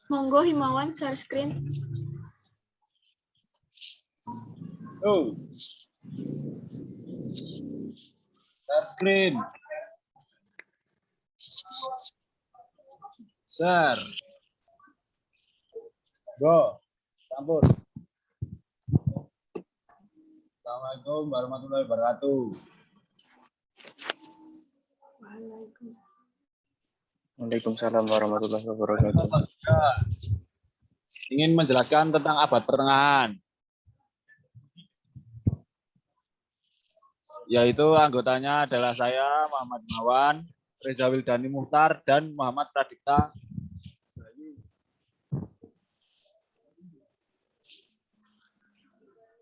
Monggo Himawan share screen. Oh. Share screen. Share. Go. Campur. Assalamualaikum warahmatullahi wabarakatuh. Waalaikumsalam warahmatullahi wabarakatuh. Ingin menjelaskan tentang abad pertengahan. Yaitu anggotanya adalah saya, Muhammad Himawan, Reza Wildani Muhtar, dan Muhammad Pradipta.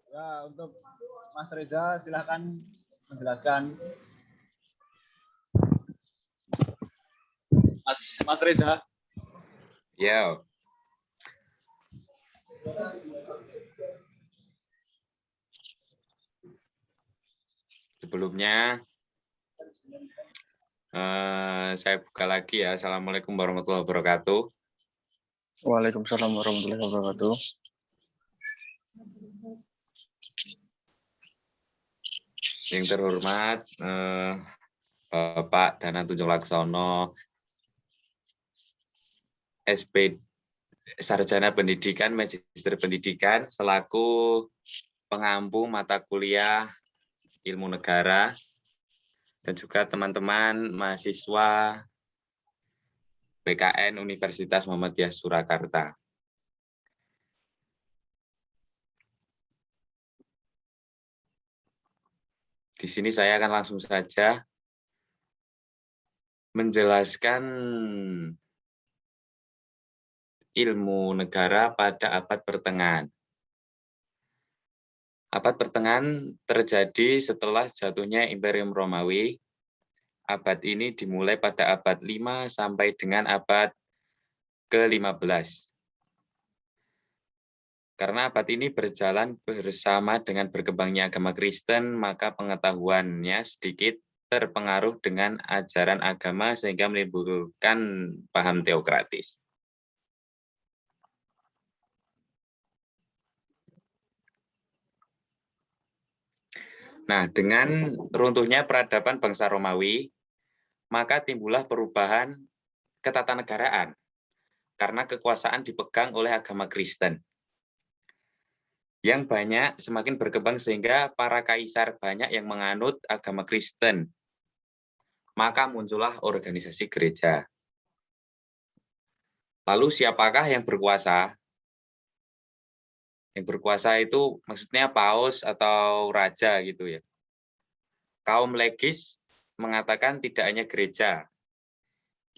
Ya, untuk Mas Reza silakan menjelaskan. Mas Reza. Ya. Sebelumnya saya buka lagi ya. Assalamualaikum warahmatullahi wabarakatuh. Waalaikumsalam warahmatullahi wabarakatuh. Yang terhormat Bapak Dana Tunjung Laksono, SP Sarjana Pendidikan, Magister Pendidikan, selaku pengampu mata kuliah Ilmu Negara, dan juga teman-teman mahasiswa PKN Universitas Muhammadiyah Surakarta. Di sini saya akan langsung saja menjelaskan ilmu negara pada abad pertengahan. Abad pertengahan terjadi setelah jatuhnya Imperium Romawi. Abad ini dimulai pada abad 5 sampai dengan abad ke-15. Karena abad ini berjalan bersama dengan berkembangnya agama Kristen, maka pengetahuannya sedikit terpengaruh dengan ajaran agama sehingga menimbulkan paham teokratis. Nah, dengan runtuhnya peradaban bangsa Romawi, maka timbullah perubahan ketatanegaraan karena kekuasaan dipegang oleh agama Kristen. Yang banyak semakin berkembang sehingga para kaisar banyak yang menganut agama Kristen. Maka muncullah organisasi gereja. Lalu siapakah yang berkuasa? Yang berkuasa itu maksudnya paus atau raja gitu ya. Kaum legis mengatakan tidak hanya gereja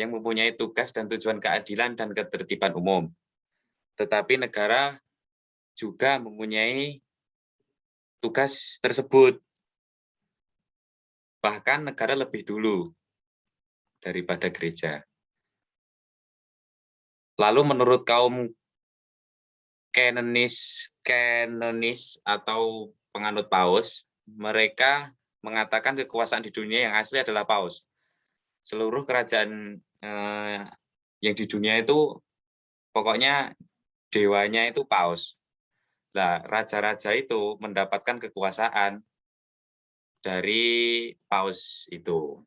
yang mempunyai tugas dan tujuan keadilan dan ketertiban umum, tetapi negara juga mempunyai tugas tersebut. Bahkan negara lebih dulu daripada gereja. Lalu menurut kaum kanonis atau penganut paus, mereka mengatakan kekuasaan di dunia yang asli adalah paus. Seluruh kerajaan yang di dunia itu pokoknya dewanya itu paus. Nah, raja-raja itu mendapatkan kekuasaan dari paus itu.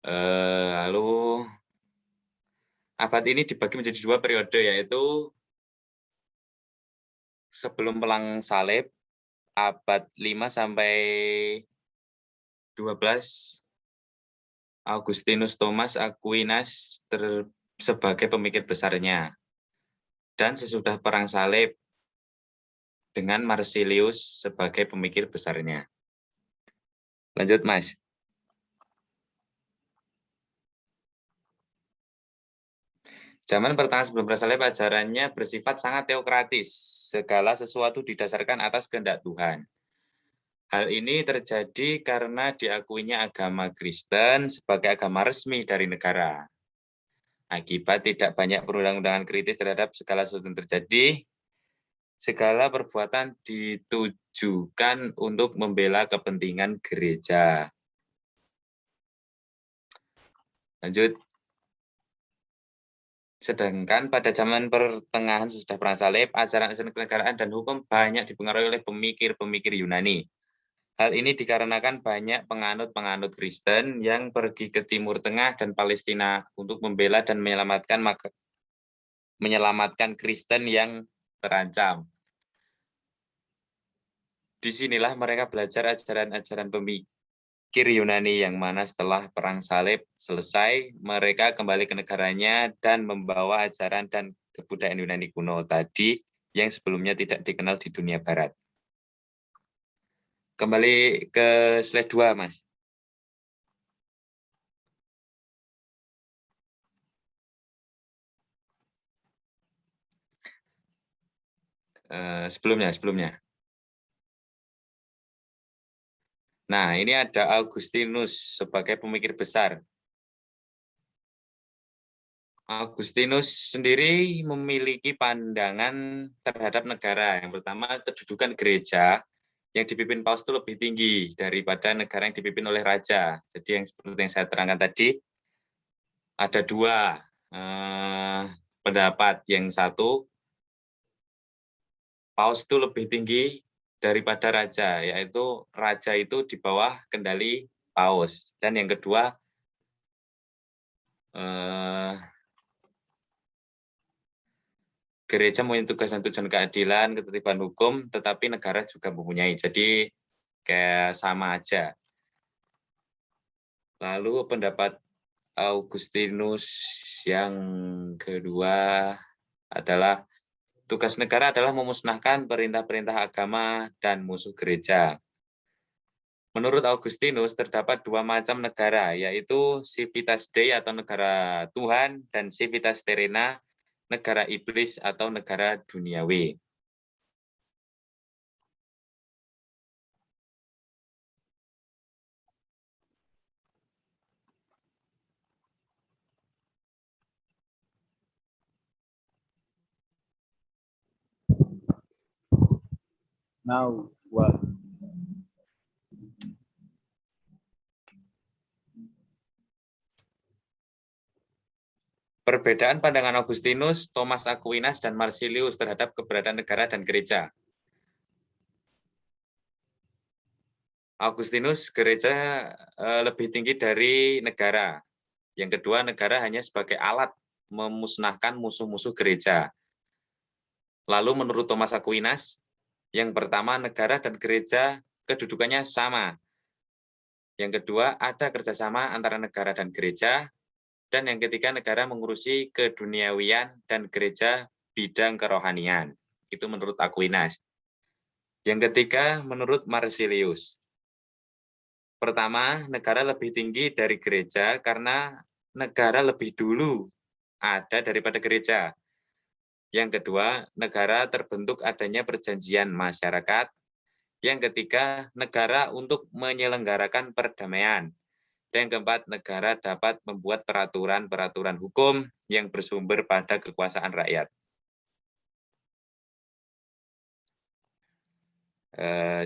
Lalu abad ini dibagi menjadi dua periode, yaitu sebelum Perang Salib, abad 5 sampai 12, Augustinus Thomas Aquinas sebagai pemikir besarnya. Dan sesudah Perang Salib dengan Marsilius sebagai pemikir besarnya. Lanjut, Mas. Zaman pertengahan sebelum Perang Salib ajarannya bersifat sangat teokratis. Segala sesuatu didasarkan atas kehendak Tuhan. Hal ini terjadi karena diakuinya agama Kristen sebagai agama resmi dari negara. Akibat tidak banyak perundang-undangan kritis terhadap segala sesuatu yang terjadi, segala perbuatan ditujukan untuk membela kepentingan gereja. Lanjut. Sedangkan pada zaman pertengahan sesudah perang salib, ajaran-ajaran kenegaraan dan hukum banyak dipengaruhi oleh pemikir-pemikir Yunani. Hal ini dikarenakan banyak penganut-penganut Kristen yang pergi ke Timur Tengah dan Palestina untuk membela dan menyelamatkan Kristen yang terancam. Disinilah mereka belajar ajaran-ajaran pemikir Yunani yang mana setelah perang salib selesai, mereka kembali ke negaranya dan membawa ajaran dan kebudayaan Yunani kuno tadi yang sebelumnya tidak dikenal di dunia barat. Kembali ke slide 2, Mas. Sebelumnya. Nah, ini ada Augustinus sebagai pemikir besar. Augustinus sendiri memiliki pandangan terhadap negara. Yang pertama, kedudukan gereja yang dipimpin paus itu lebih tinggi daripada negara yang dipimpin oleh raja. Jadi yang seperti yang saya terangkan tadi, ada dua pendapat. Yang satu, paus itu lebih tinggi daripada raja, yaitu raja itu di bawah kendali paus. Dan yang kedua, gereja mempunyai tugas dan tujuan keadilan, ketertiban hukum, tetapi negara juga mempunyai. Jadi kayak sama aja. Lalu pendapat Augustinus yang kedua adalah tugas negara adalah memusnahkan perintah-perintah agama dan musuh gereja. Menurut Augustinus, terdapat dua macam negara, yaitu civitas Dei atau negara Tuhan, dan civitas terrena, negara iblis atau negara duniawi. Now, what? Perbedaan pandangan Augustinus, Thomas Aquinas, dan Marsilius terhadap keberadaan negara dan gereja. Augustinus, gereja lebih tinggi dari negara. Yang kedua, negara hanya sebagai alat memusnahkan musuh-musuh gereja. Lalu menurut Thomas Aquinas, yang pertama, negara dan gereja kedudukannya sama. Yang kedua, ada kerjasama antara negara dan gereja. Dan yang ketiga, negara mengurusi keduniawian dan gereja bidang kerohanian. Itu menurut Aquinas. Yang ketiga, menurut Marsilius. Pertama, negara lebih tinggi dari gereja karena negara lebih dulu ada daripada gereja. Yang kedua, negara terbentuk adanya perjanjian masyarakat. Yang ketiga, negara untuk menyelenggarakan perdamaian. Dan yang keempat, negara dapat membuat peraturan-peraturan hukum yang bersumber pada kekuasaan rakyat.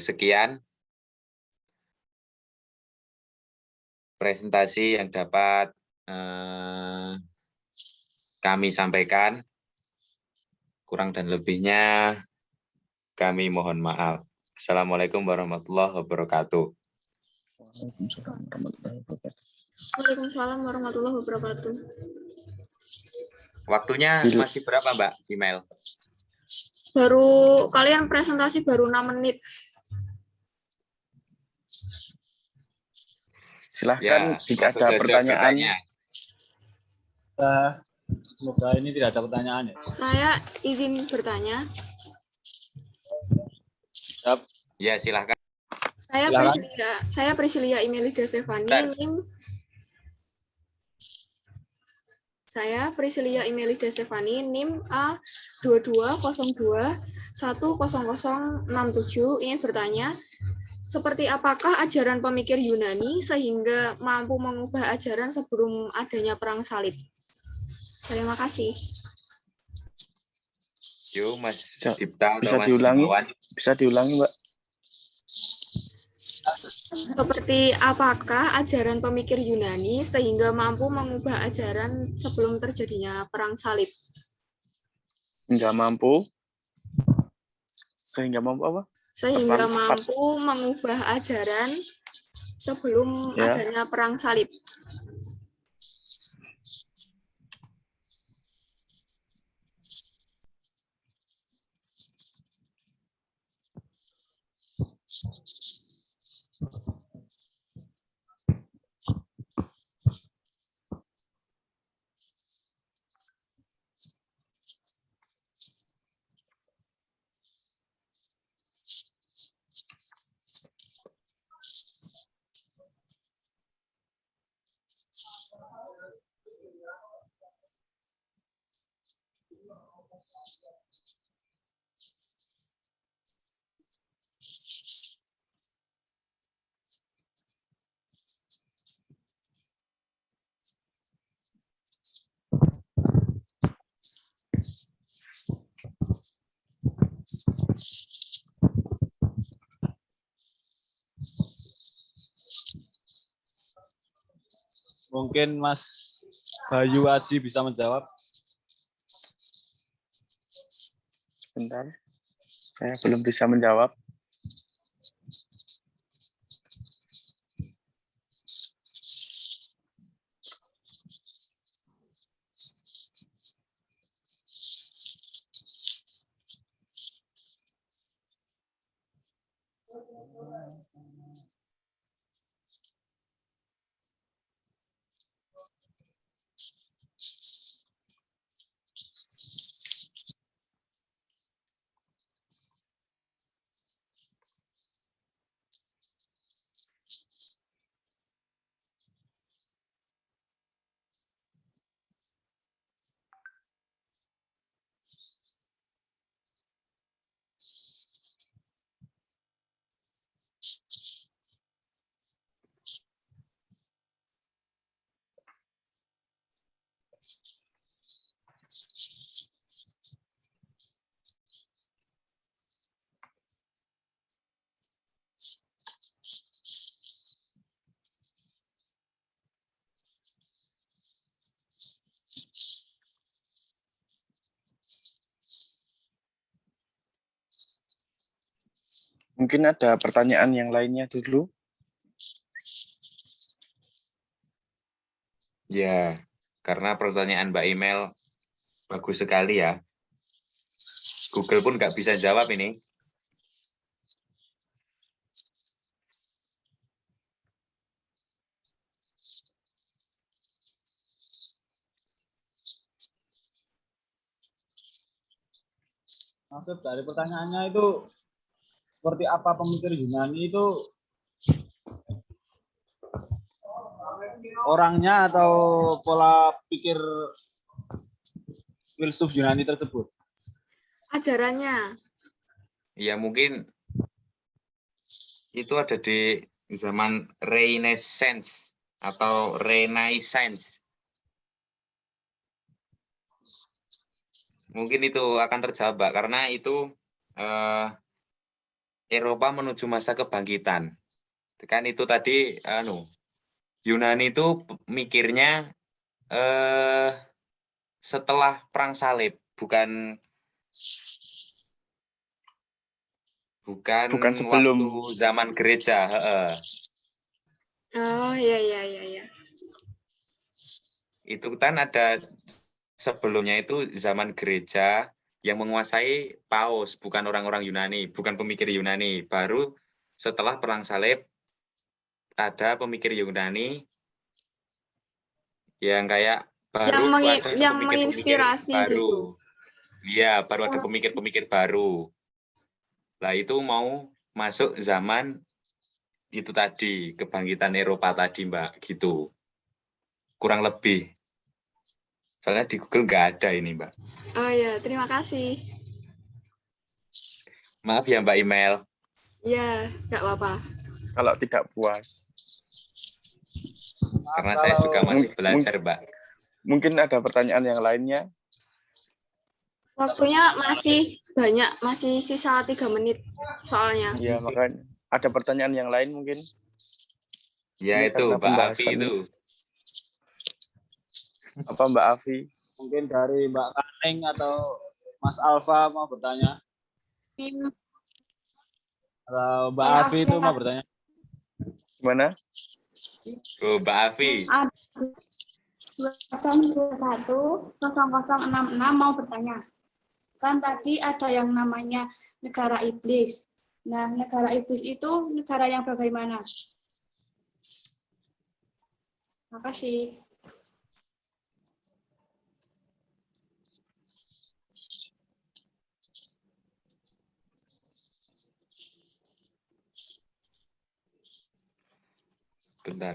Sekian presentasi yang dapat kami sampaikan. Kurang dan lebihnya kami mohon maaf. Assalamualaikum warahmatullahi wabarakatuh. Waalaikumsalam warahmatullahi wabarakatuh. Waktunya masih berapa, Mbak Email? Kalian presentasi baru 6 menit. Silahkan Ya, jika langsung ada saja pertanyaan. Semoga ini tidak ada pertanyaan ya. Saya izin bertanya. Siap. Ya, silahkan. Saya Priscilia Imelida Stefani, NIM. Saya Priscilia Imelida Stefani, NIM A2202100067, ingin bertanya, seperti apakah ajaran pemikir Yunani sehingga mampu mengubah ajaran sebelum adanya perang salib? Terima kasih. Yuk, Mas Bisa- Dipta atau bisa Mas diulangi? Himawan. Bisa diulangi, Mbak? Seperti apakah ajaran pemikir Yunani sehingga mampu mengubah ajaran sebelum terjadinya perang salib? Nggak mampu. Sehingga mampu apa? Sehingga Tepat. mampu mengubah ajaran sebelum Ya. adanya perang salib. Mungkin Mas Bayu Aji bisa menjawab. Sebentar. Saya belum bisa menjawab. Mungkin ada pertanyaan yang lainnya dulu. Ya, karena pertanyaan Mbak Email bagus sekali ya. Google pun nggak bisa jawab ini. Maksud dari pertanyaannya itu seperti apa pemikir Yunani itu orangnya atau pola pikir filsuf Yunani tersebut? Ajarannya. Ya mungkin itu ada di zaman Renaissance atau Renaissance. Mungkin itu akan terjawab, Mbak, karena itu Eropa menuju masa kebangkitan. Kan itu tadi Yunani itu mikirnya setelah perang salib, bukan sebelum. waktu zaman gereja. Oh, iya. Itu kan ada sebelumnya itu zaman gereja yang menguasai paus, bukan orang-orang Yunani, bukan pemikir Yunani. Baru setelah perang salib ada pemikir Yunani yang kayak baru ada yang pemikir-pemikir menginspirasi baru. gitu. Iya, baru ada pemikir-pemikir baru. Lah itu mau masuk zaman itu tadi, kebangkitan Eropa tadi, Mbak, gitu. Kurang lebih. Soalnya di Google nggak ada ini, Mbak. Oh iya, terima kasih. Maaf ya, Mbak Email. Ya, nggak apa-apa. Kalau tidak puas. Karena saya juga masih belajar, Mbak. Mungkin ada pertanyaan yang lainnya. Waktunya masih banyak, masih sisa 3 menit soalnya. Ya, makanya ada pertanyaan yang lain mungkin. Ya Ini itu karena Mbak Afi pembahasan. itu. Apa Mbak Afi? Mungkin dari Mbak Kaning atau Mas Alfa mau bertanya. Atau Mbak Afi itu mau bertanya. Gimana? Oh, Mbak Afi. 0210066 mau bertanya. Kan tadi ada yang namanya negara iblis. Nah, negara iblis itu negara yang bagaimana? Makasih.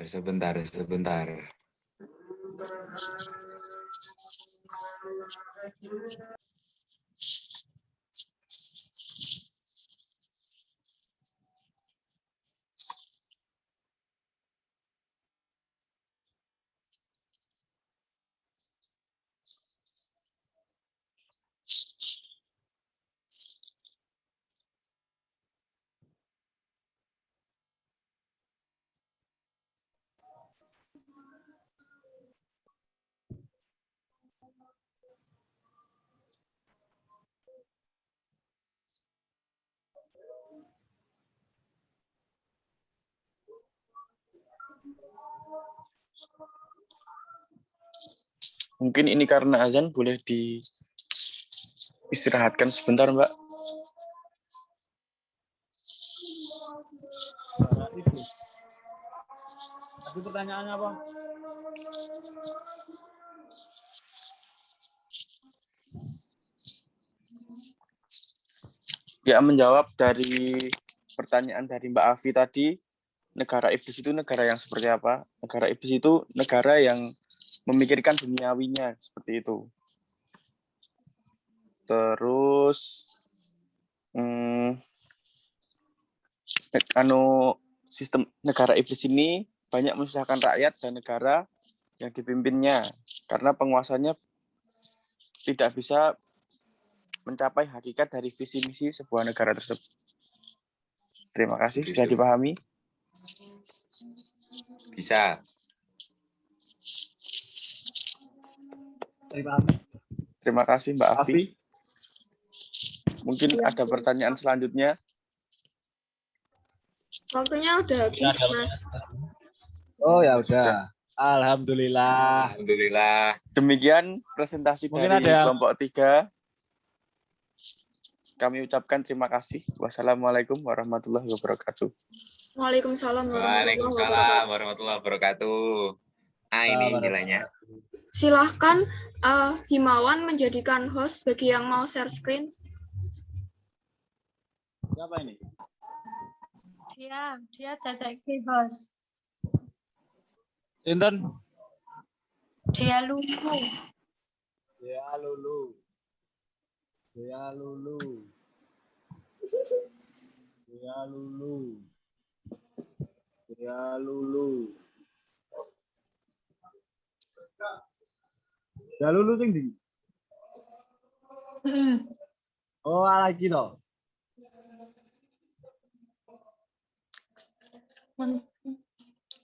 Sebentar. Mungkin ini karena azan, boleh diistirahatkan sebentar, Mbak. Tadi pertanyaannya apa? Ya, menjawab dari pertanyaan dari Mbak Afi tadi, negara iblis itu negara yang seperti apa? Negara iblis itu negara yang memikirkan duniawinya, seperti itu. Terus, sistem negara iblis ini banyak menyusahkan rakyat dan negara yang dipimpinnya, karena penguasanya tidak bisa mencapai hakikat dari visi misi sebuah negara tersebut. Terima kasih, sudah dipahami? Bisa. Terima kasih Mbak Afi. Afi. Mungkin ada pertanyaan selanjutnya. Waktunya udah habis, Mas. Oh ya udah. Sudah. Alhamdulillah. Alhamdulillah. Demikian presentasi Mungkin dari ada kelompok 3. Kami ucapkan terima kasih. Wassalamualaikum warahmatullahi wabarakatuh. Waalaikumsalam Waalaikumsalam warahmatullahi wabarakatuh. Nah, ini nilainya. Silahkan Himawan menjadikan host bagi yang mau share screen. Siapa ini? Dia detektif host. Sinten? Dia lugu. Ya Lulu. Ya Lulu. Ya Lulu. Ya Lulu. Ya Lulu sing ndi? Oh, lagi toh.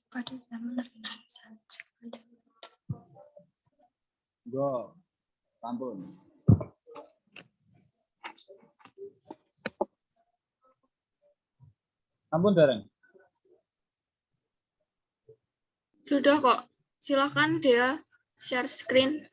Pada zaman renang saja. Go. Sampun. Sampun dereng. Sudah kok. Silahkan dia share screen.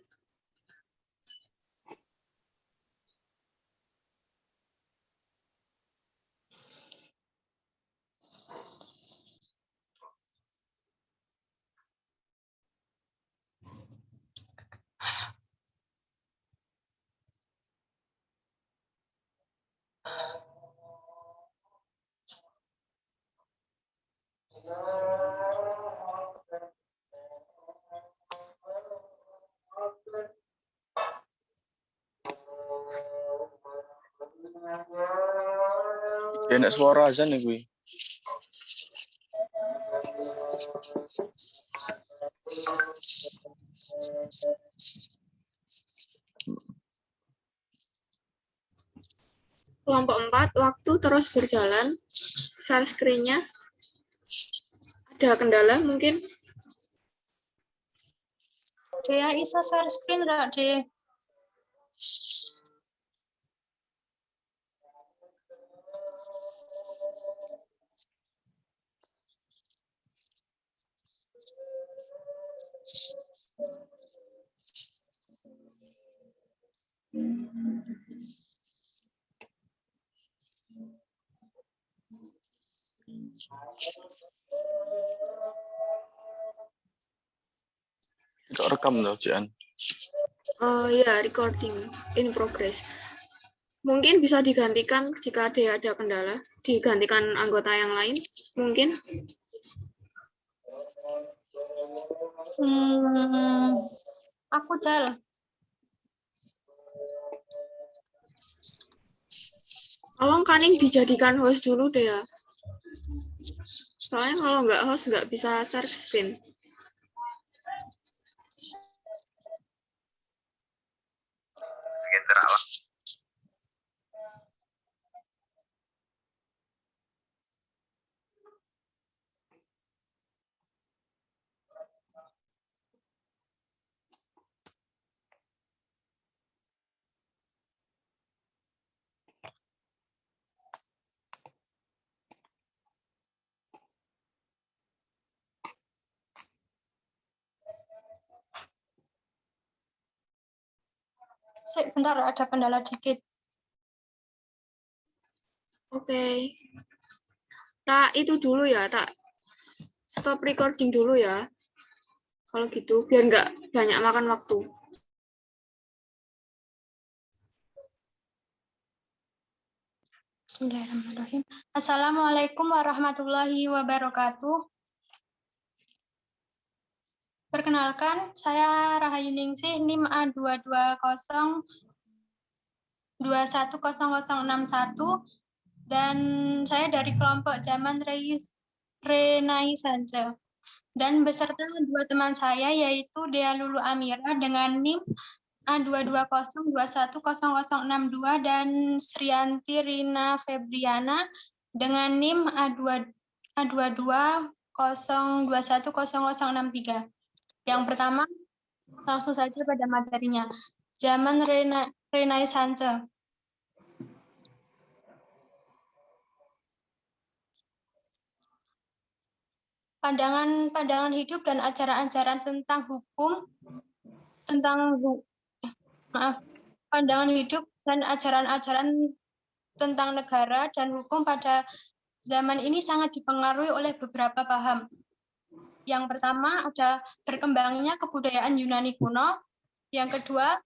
Enak suara azan nih gue. Kelompok 4, waktu terus berjalan. Share screen-nya. Ada kendala mungkin? Dea iso share screen ra, De? Kok rekam loh, Jan? Ya, recording in progress. Mungkin bisa digantikan jika ada kendala, digantikan anggota yang lain, mungkin. Aku Jal. Tolong Kaning dijadikan host dulu deh ya. Soalnya kalau nggak host nggak bisa share screen. Bentar, ada kendala dikit. Oke. Tak itu dulu ya, tak stop recording dulu ya. Kalau gitu, biar nggak banyak makan waktu. Bismillahirrahmanirrahim. Assalamualaikum warahmatullahi wabarakatuh. Perkenalkan, saya Rahayu Ningsih, NIM A220210061 dan saya dari kelompok Zaman Renaissance. Dan beserta dua teman saya yaitu Dea Lulu Amira dengan NIM A220210062 dan Srianti Rina Febriana dengan NIM A22021063. Yang pertama, langsung saja pada materinya. Zaman Renaissance. Pandangan hidup dan ajaran-ajaran tentang hukum, pandangan hidup dan ajaran-ajaran tentang negara dan hukum pada zaman ini sangat dipengaruhi oleh beberapa paham. Yang pertama ada berkembangnya kebudayaan Yunani kuno. Yang kedua,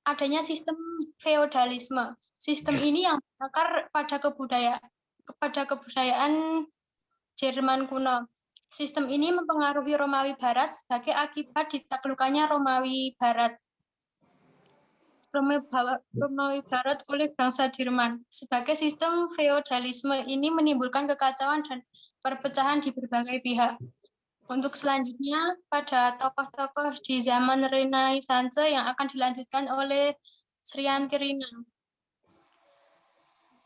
adanya sistem feodalisme. Sistem ini yang berakar pada kebudayaan Jerman kuno. Sistem ini mempengaruhi Romawi Barat sebagai akibat ditaklukkannya Romawi Barat oleh bangsa Jerman. Sebagai sistem feodalisme ini menimbulkan kekacauan dan perpecahan di berbagai pihak. Untuk selanjutnya, pada tokoh-tokoh di zaman Renaissance yang akan dilanjutkan oleh Srianti Rina.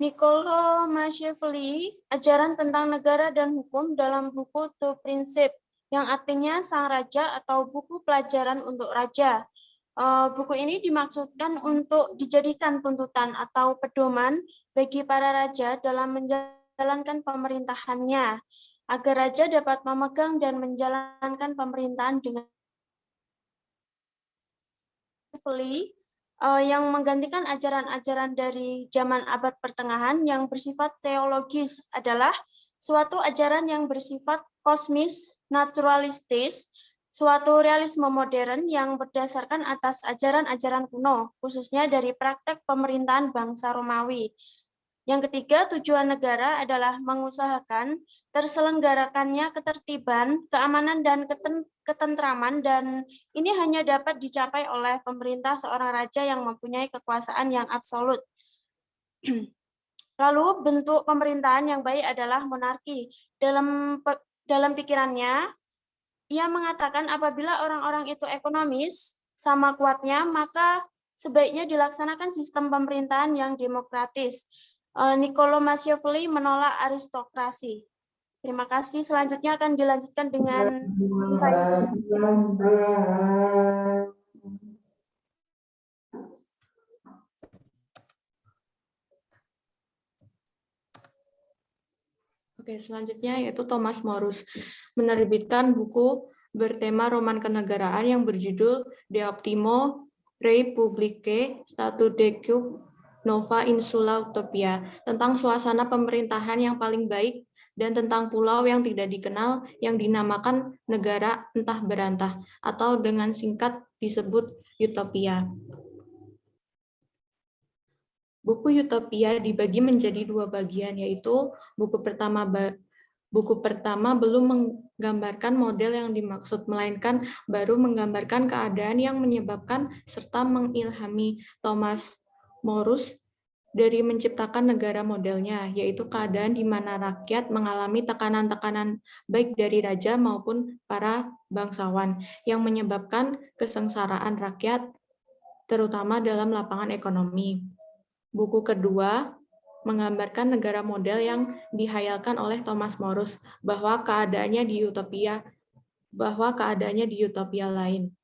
Niccolo Machiavelli, ajaran tentang negara dan hukum dalam buku The Principe, yang artinya Sang Raja atau buku pelajaran untuk raja. Buku ini dimaksudkan untuk dijadikan tuntutan atau pedoman bagi para raja dalam menjalankan pemerintahannya, agar raja dapat memegang dan menjalankan pemerintahan dengan yang menggantikan ajaran-ajaran dari zaman abad pertengahan yang bersifat teologis adalah suatu ajaran yang bersifat kosmis, naturalistis, suatu realisme modern yang berdasarkan atas ajaran-ajaran kuno, khususnya dari praktek pemerintahan bangsa Romawi. Yang ketiga, tujuan negara adalah mengusahakan terselenggarakannya ketertiban, keamanan, dan ketentraman, dan ini hanya dapat dicapai oleh pemerintah seorang raja yang mempunyai kekuasaan yang absolut. Lalu, bentuk pemerintahan yang baik adalah monarki. Dalam pikirannya, ia mengatakan apabila orang-orang itu ekonomis, sama kuatnya, maka sebaiknya dilaksanakan sistem pemerintahan yang demokratis. Niccolo Machiavelli menolak aristokrasi. Terima kasih. Selanjutnya akan dilanjutkan dengan saya. Oke, selanjutnya yaitu Thomas Morus menerbitkan buku bertema roman kenegaraan yang berjudul De Optimo Republicae Statu Decup Nova Insula Utopia, tentang suasana pemerintahan yang paling baik dan tentang pulau yang tidak dikenal yang dinamakan negara entah berantah atau dengan singkat disebut Utopia. Buku Utopia dibagi menjadi 2 bagian, yaitu buku pertama belum menggambarkan model yang dimaksud, melainkan baru menggambarkan keadaan yang menyebabkan serta mengilhami Thomas Morus dari menciptakan negara modelnya, yaitu keadaan di mana rakyat mengalami tekanan-tekanan baik dari raja maupun para bangsawan yang menyebabkan kesengsaraan rakyat, terutama dalam lapangan ekonomi. Buku kedua menggambarkan negara model yang dihayalkan oleh Thomas Morus bahwa keadaannya di utopia lain.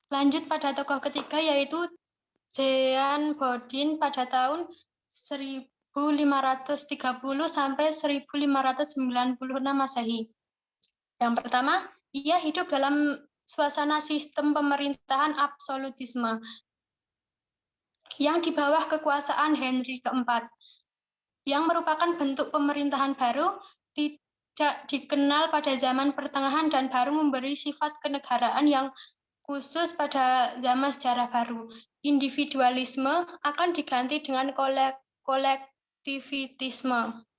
Lanjut pada tokoh ketiga yaitu Jean Bodin pada tahun 1530 sampai 1596 Masehi. Yang pertama, ia hidup dalam suasana sistem pemerintahan absolutisme yang di bawah kekuasaan Henry keempat, yang merupakan bentuk pemerintahan baru, tidak dikenal pada zaman pertengahan dan baru memberi sifat kenegaraan yang khusus pada zaman sejarah baru. Individualisme akan diganti dengan kolektivitisme.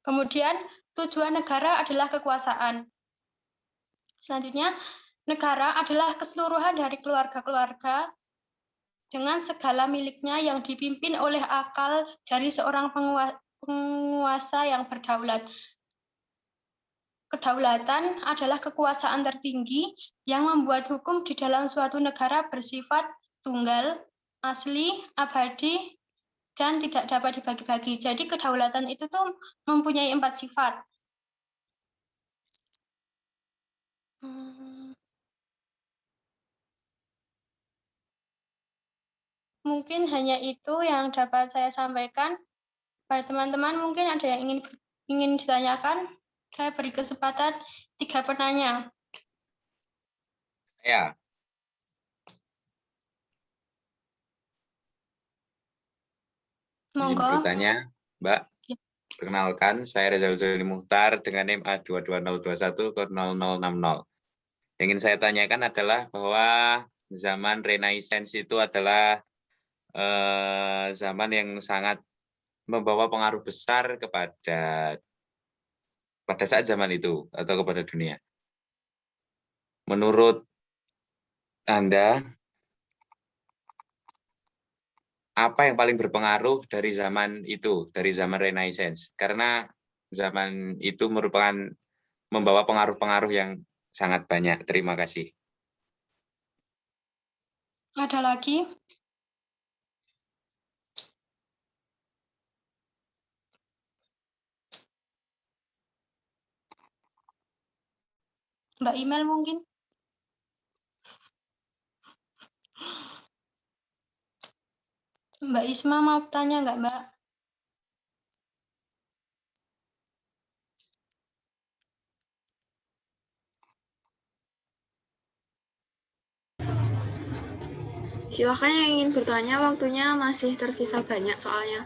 Kemudian, tujuan negara adalah kekuasaan. Selanjutnya, negara adalah keseluruhan dari keluarga-keluarga dengan segala miliknya yang dipimpin oleh akal dari seorang penguasa yang berdaulat. Kedaulatan adalah kekuasaan tertinggi yang membuat hukum di dalam suatu negara bersifat tunggal, asli, abadi, dan tidak dapat dibagi-bagi. Jadi kedaulatan itu tuh mempunyai 4 sifat. Mungkin hanya itu yang dapat saya sampaikan. Pada teman-teman mungkin ada yang ingin ditanyakan. Saya beri kesempatan 3 penanya. Ya. Monggo. Izin bertanya, Mbak. Ya. Perkenalkan, saya Reza Uzuli Muhtar dengan NIM A22021-0060. Yang ingin saya tanyakan adalah bahwa zaman Renaissance itu adalah zaman yang sangat membawa pengaruh besar pada saat zaman itu atau kepada dunia. Menurut Anda, apa yang paling berpengaruh dari zaman itu, dari zaman Renaissance? Karena zaman itu merupakan membawa pengaruh-pengaruh yang sangat banyak. Terima kasih. Ada lagi? Mbak Imel mungkin? Mbak Isma mau tanya nggak, Mbak? Silakan yang ingin bertanya, waktunya masih tersisa banyak soalnya.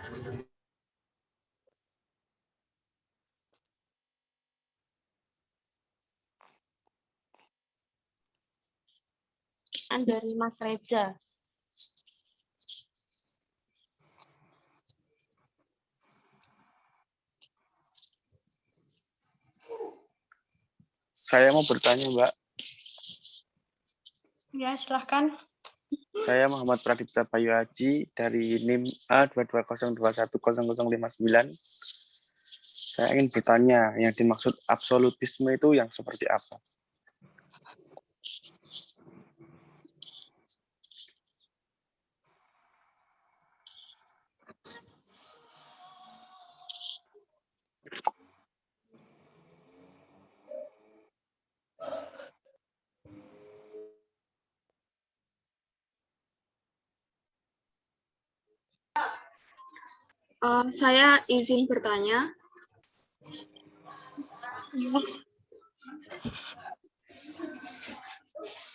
Dari Mas Reza. Saya mau bertanya, Mbak. Ya, silahkan. Saya Muhammad Pradipta Bayu Haji dari NIM A220210059. Saya ingin bertanya, yang dimaksud absolutisme itu yang seperti apa? Saya izin bertanya.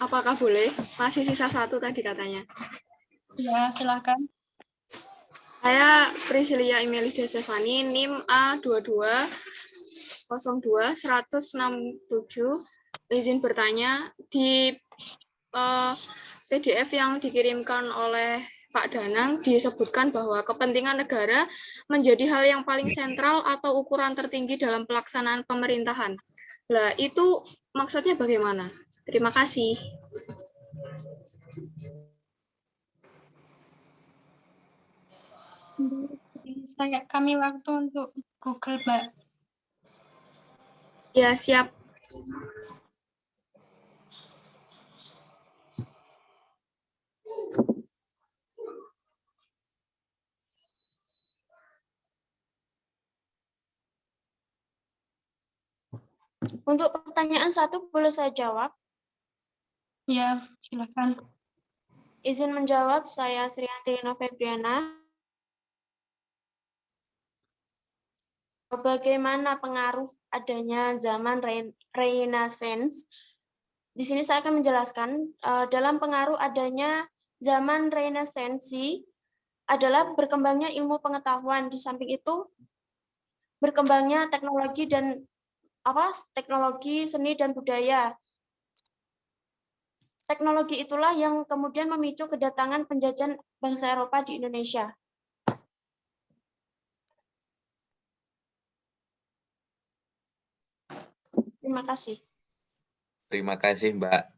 Apakah boleh? Masih sisa satu tadi katanya. Ya, silakan. Saya Priscilia Imelida Stefani, NIM A2202-167. Izin bertanya, di PDF yang dikirimkan oleh Pak Danang disebutkan bahwa kepentingan negara menjadi hal yang paling sentral atau ukuran tertinggi dalam pelaksanaan pemerintahan. Lah, itu maksudnya bagaimana? Terima kasih. Kami waktu untuk Google, Mbak. Ya, siap. Untuk pertanyaan 1, boleh saya jawab? Ya, silakan. Izin menjawab, saya Sriyanti Lina Febriana. Bagaimana pengaruh adanya zaman Renaissance? Di sini saya akan menjelaskan, dalam pengaruh adanya zaman Renaissance adalah berkembangnya ilmu pengetahuan. Di samping itu, berkembangnya teknologi dan teknologi, seni, dan budaya. Teknologi itulah yang kemudian memicu kedatangan penjajahan bangsa Eropa di Indonesia. Terima kasih. Terima kasih, Mbak.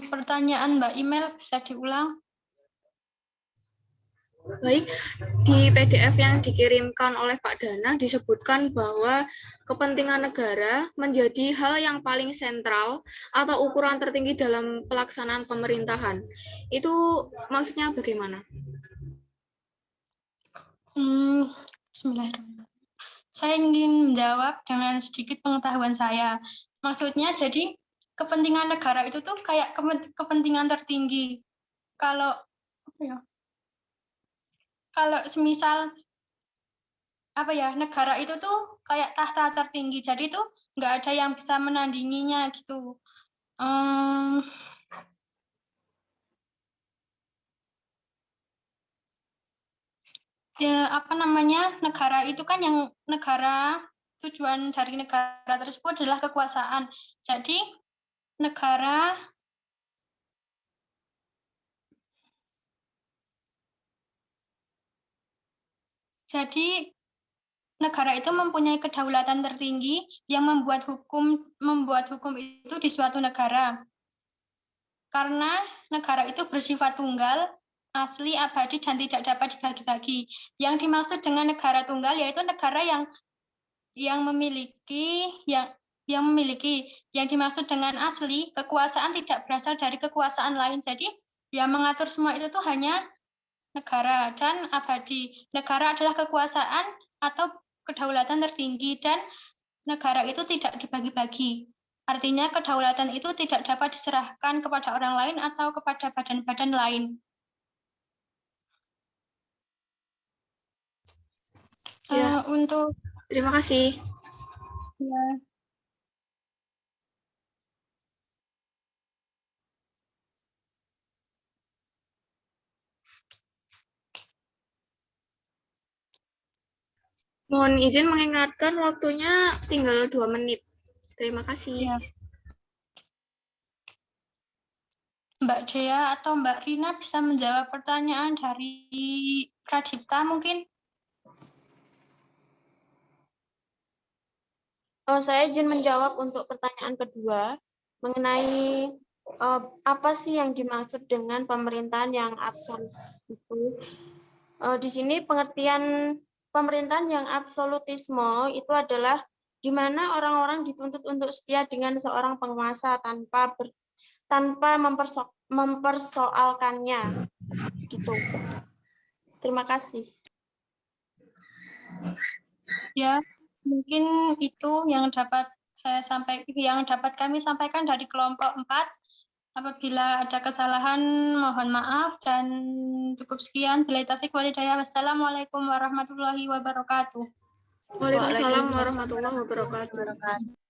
Pertanyaan Mbak Email bisa diulang? Baik, di PDF yang dikirimkan oleh Pak Danang disebutkan bahwa kepentingan negara menjadi hal yang paling sentral atau ukuran tertinggi dalam pelaksanaan pemerintahan. Itu maksudnya bagaimana? Bismillahirrahmanirrahim. Saya ingin menjawab dengan sedikit pengetahuan saya. Maksudnya jadi kepentingan negara itu tuh kayak kepentingan tertinggi. Kalau semisal negara itu tuh kayak tahta tertinggi, jadi tuh nggak ada yang bisa menandinginya gitu. Negara itu kan yang tujuan dari negara tersebut adalah kekuasaan. Jadi negara itu mempunyai kedaulatan tertinggi yang membuat hukum itu di suatu negara. Karena negara itu bersifat tunggal, asli, abadi, dan tidak dapat dibagi-bagi. Yang dimaksud dengan negara tunggal yaitu negara yang memiliki yang dimaksud dengan asli, kekuasaan tidak berasal dari kekuasaan lain. Jadi yang mengatur semua itu tuh hanya negara, dan abadi. Negara adalah kekuasaan atau kedaulatan tertinggi, dan negara itu tidak dibagi-bagi. Artinya kedaulatan itu tidak dapat diserahkan kepada orang lain atau kepada badan-badan lain. Ya. Terima kasih. Ya. Mohon izin mengingatkan waktunya tinggal 2 menit. Terima kasih. Ya. Mbak Dea atau Mbak Rina bisa menjawab pertanyaan dari Pradipta mungkin? Saya izin menjawab untuk pertanyaan kedua mengenai apa sih yang dimaksud dengan pemerintahan yang absolut itu. Di sini pengertian pemerintahan yang absolutisme itu adalah di mana orang-orang dituntut untuk setia dengan seorang penguasa tanpa mempersoalkannya. Gitu. Terima kasih. Ya, mungkin itu yang dapat kami sampaikan dari kelompok 4. Apabila ada kesalahan, mohon maaf dan cukup sekian. Billahi taufiq wal hidayah. Wassalamualaikum warahmatullahi wabarakatuh. Waalaikumsalam warahmatullahi wabarakatuh.